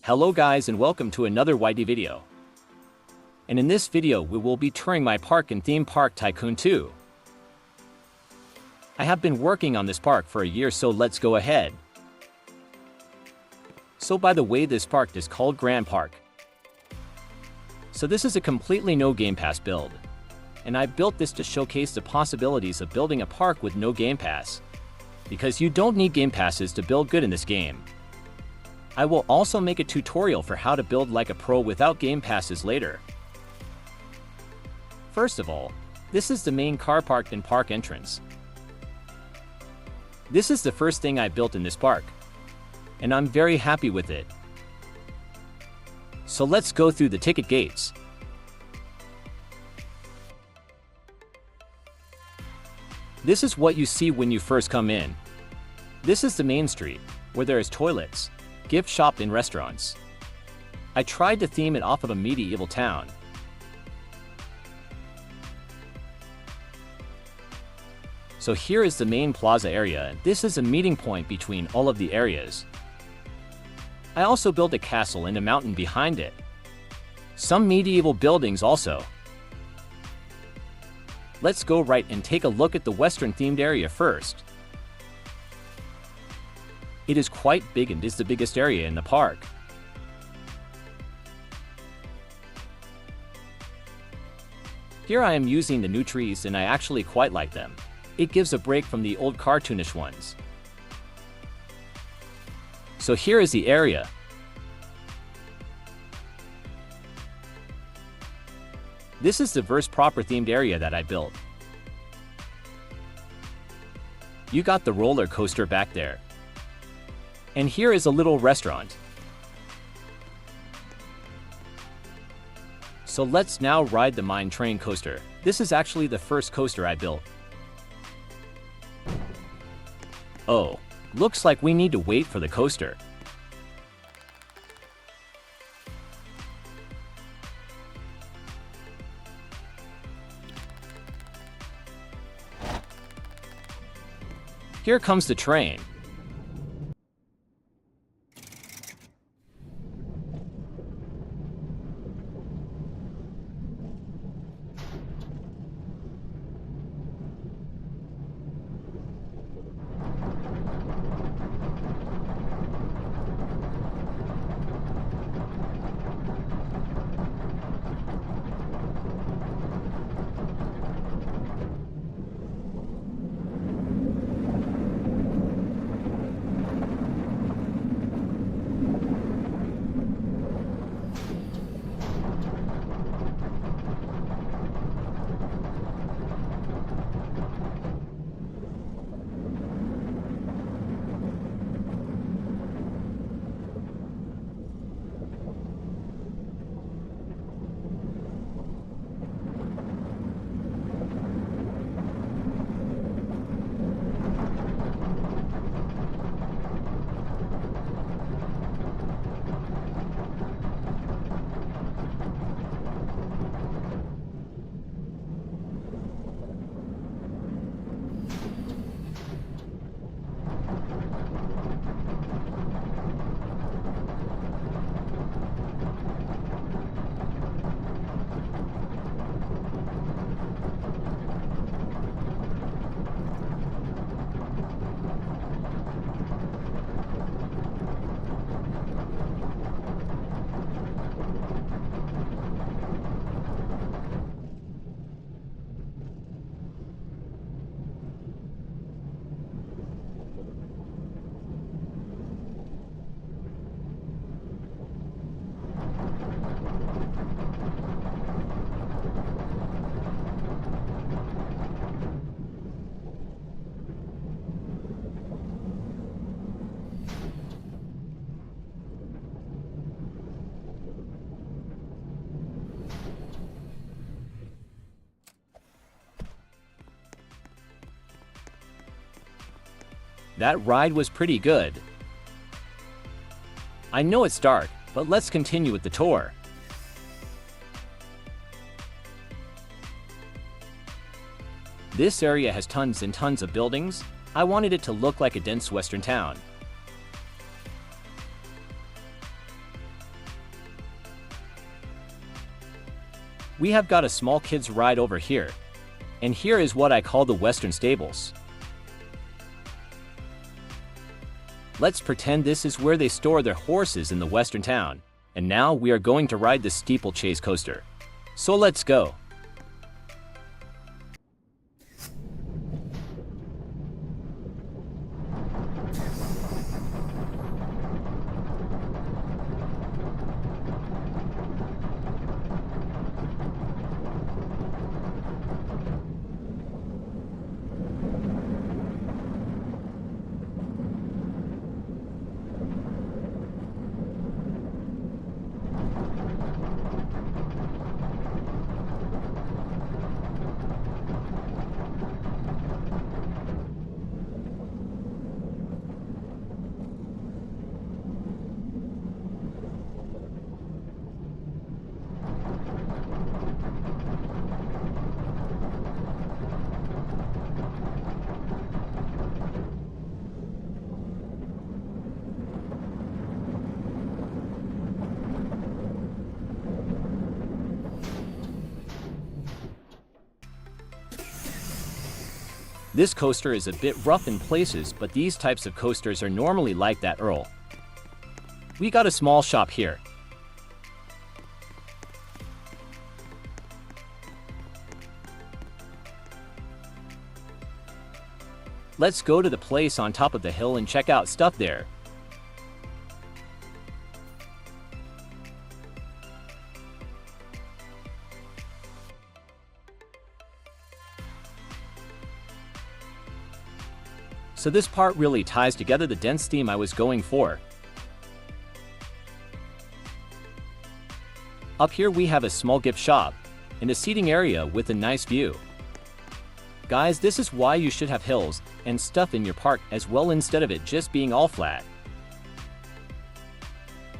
Hello guys and welcome to another YD video. And in this video we will be touring my park in theme park Tycoon 2. I have been working on this park for a year, so let's go ahead. So by the way, this park is called Grand Park. So this is a completely no Gamepass build. And I built this to showcase the possibilities of building a park with no Gamepass. Because you don't need Gamepasses to build good in this game. I will also make a tutorial for how to build like a pro without Gamepasses later. First of all, this is the main car park and park entrance. This is the first thing I built in this park. And I'm very happy with it. So let's go through the ticket gates. This is what you see when you first come in. This is the main street, where there is toilets, gift shop and restaurants. I tried to theme it off of a medieval town. So here is the main plaza area, and this is a meeting point between all of the areas. I also built a castle and a mountain behind it. Some medieval buildings also. Let's go right and take a look at the western themed area first. It is quite big and is the biggest area in the park. Here I am using the new trees and I actually quite like them. It gives a break from the old cartoonish ones. So here is the area. This is the verse proper themed area that I built. You got the roller coaster back there. And here is a little restaurant. So let's now ride the mine train coaster. This is actually the first coaster I built. Oh, looks like we need to wait for the coaster. Here comes the train. That ride was pretty good. I know it's dark, but let's continue with the tour. This area has tons and tons of buildings. I wanted it to look like a dense western town. We have got a small kids ride over here. And here is what I call the Western Stables. Let's pretend this is where they store their horses in the Western town. And now we are going to ride the steeplechase coaster. So let's go. This coaster is a bit rough in places, but these types of coasters are normally like that, Earl. We got a small shop here. Let's go to the place on top of the hill and check out stuff there. So this part really ties together the dense theme I was going for. Up here we have a small gift shop and a seating area with a nice view. Guys, this is why you should have hills and stuff in your park as well instead of it just being all flat.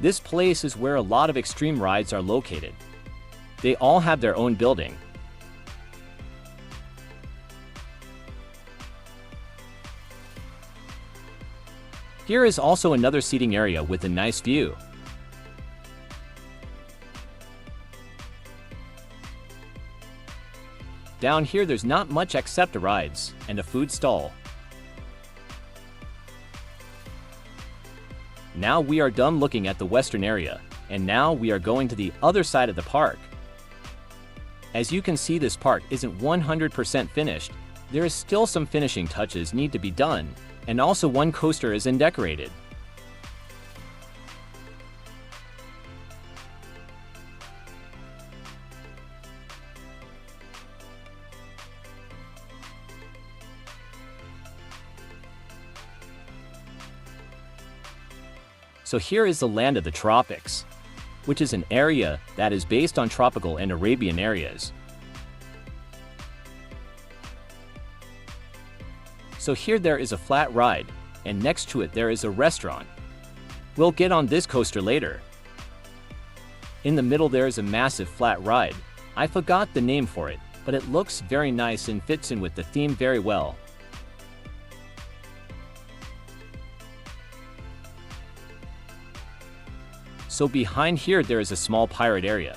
This place is where a lot of extreme rides are located. They all have their own building. Here is also another seating area with a nice view. Down here there's not much except the rides and a food stall. Now we are done looking at the western area, and now we are going to the other side of the park. As you can see, this park isn't 100% finished. There is still some finishing touches need to be done. And also one coaster is undecorated. So here is the land of the tropics, which is an area that is based on tropical and Arabian areas. So here there is a flat ride, and next to it there is a restaurant. We'll get on this coaster later. In the middle there is a massive flat ride. I forgot the name for it, but it looks very nice and fits in with the theme very well. So behind here there is a small pirate area.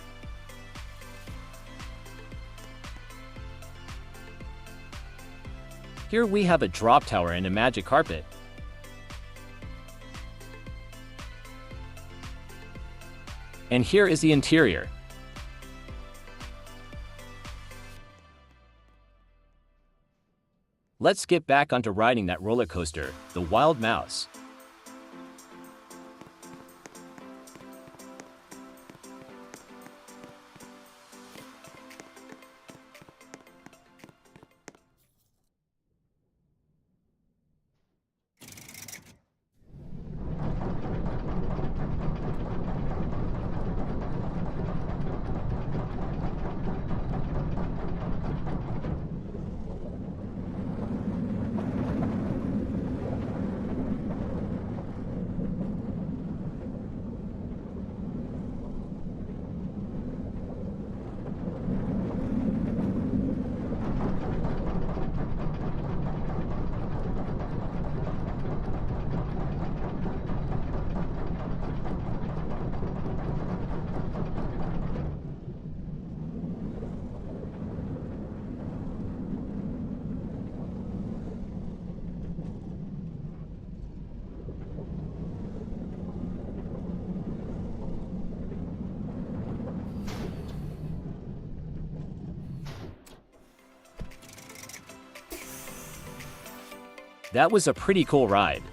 Here we have a drop tower and a magic carpet. And here is the interior. Let's get back onto riding that roller coaster, the Wild Mouse. That was a pretty cool ride.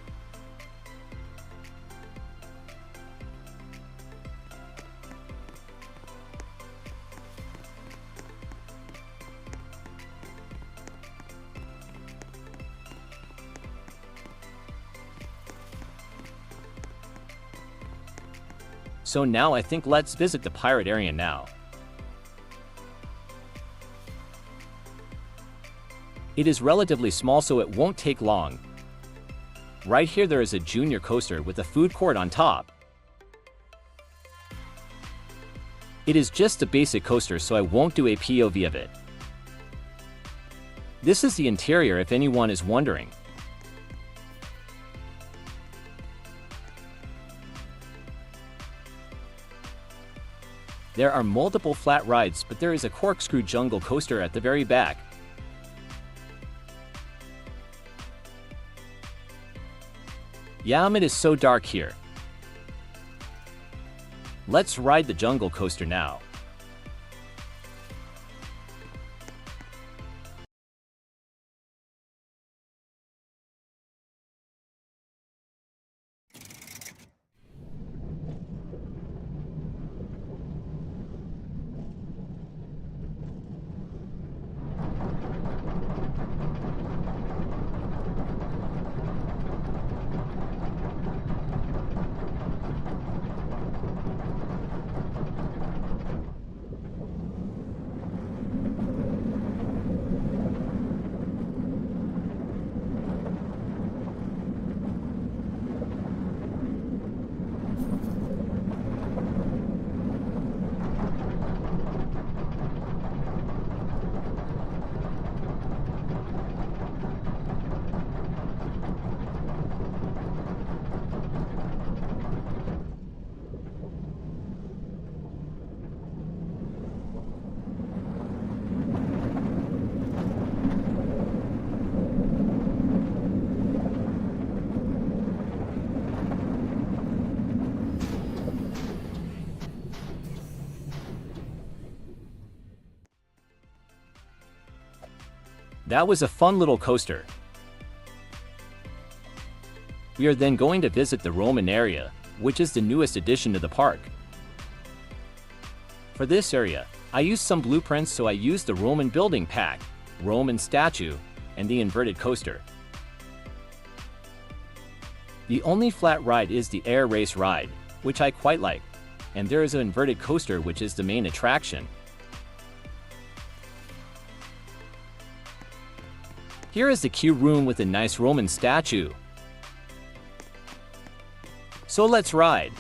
So now I think let's visit the pirate area now. It is relatively small, so it won't take long. Right here there is a junior coaster with a food court on top. It is just a basic coaster, so I won't do a POV of it. This is the interior if anyone is wondering. There are multiple flat rides, but there is a corkscrew jungle coaster at the very back. It is so dark here. Let's ride the jungle coaster now. That was a fun little coaster. We are then going to visit the Roman area, which is the newest addition to the park. For this area, I used some blueprints, so I used the Roman building pack, Roman statue, and the inverted coaster. The only flat ride is the air race ride, which I quite like, and there is an inverted coaster which is the main attraction. Here is the queue room with a nice Roman statue. So let's ride.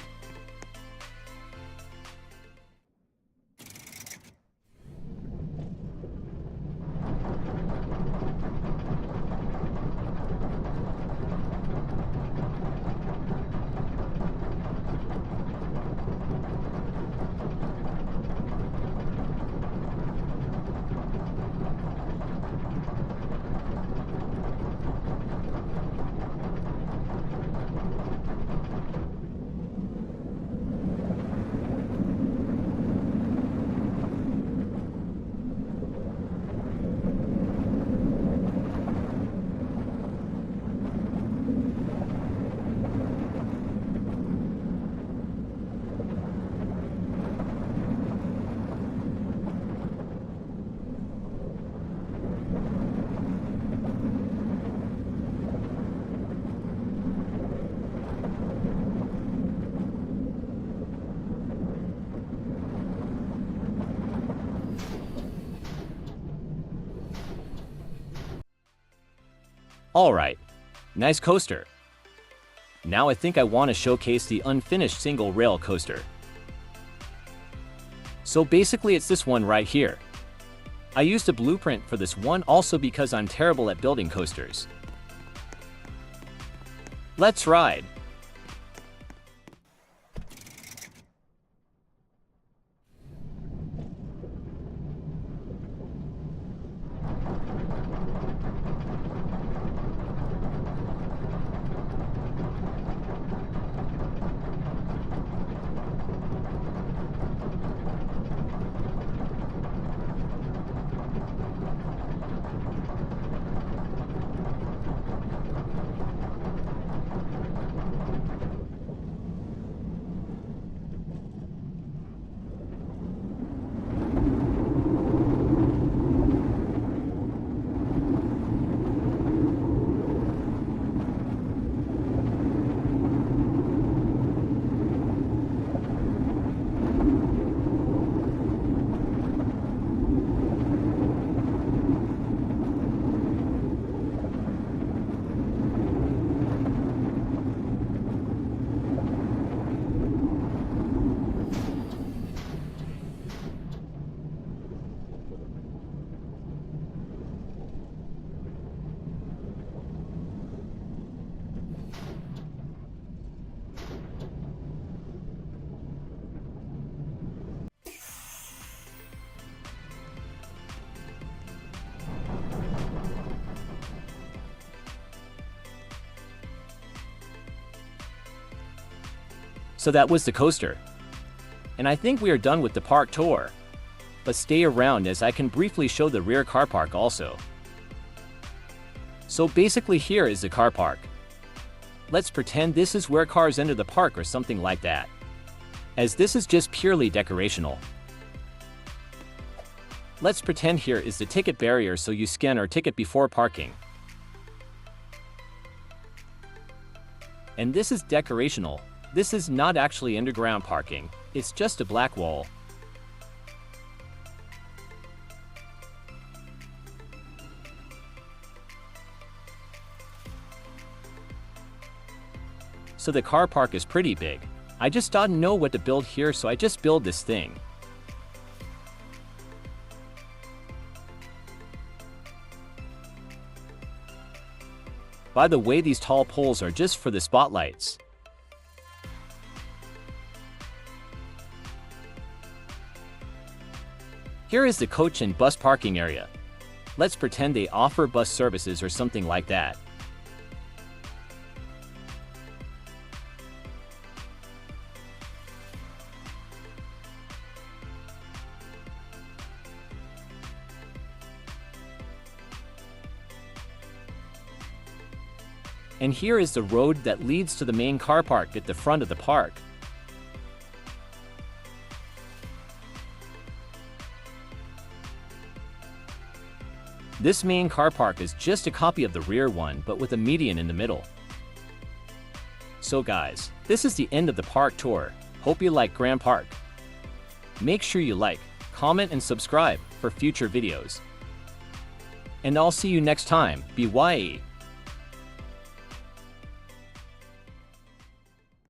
Alright, nice coaster. Now I think I want to showcase the unfinished single rail coaster. So basically it's this one right here. I used a blueprint for this one also because I'm terrible at building coasters. Let's ride. So that was the coaster. And I think we are done with the park tour. But stay around as I can briefly show the rear car park also. So basically here is the car park. Let's pretend this is where cars enter the park or something like that, as this is just purely decorational. Let's pretend here is the ticket barrier so you scan our ticket before parking. And this is decorational. This is not actually underground parking, it's just a black wall. So the car park is pretty big. I just didn't know what to build here, so I just built this thing. By the way, these tall poles are just for the spotlights. Here is the coach and bus parking area. Let's pretend they offer bus services or something like that. And here is the road that leads to the main car park at the front of the park. This main car park is just a copy of the rear one, but with a median in the middle. So guys, this is the end of the park tour. Hope you like Grand Park. Make sure you like, comment and subscribe for future videos. And I'll see you next time. BYE.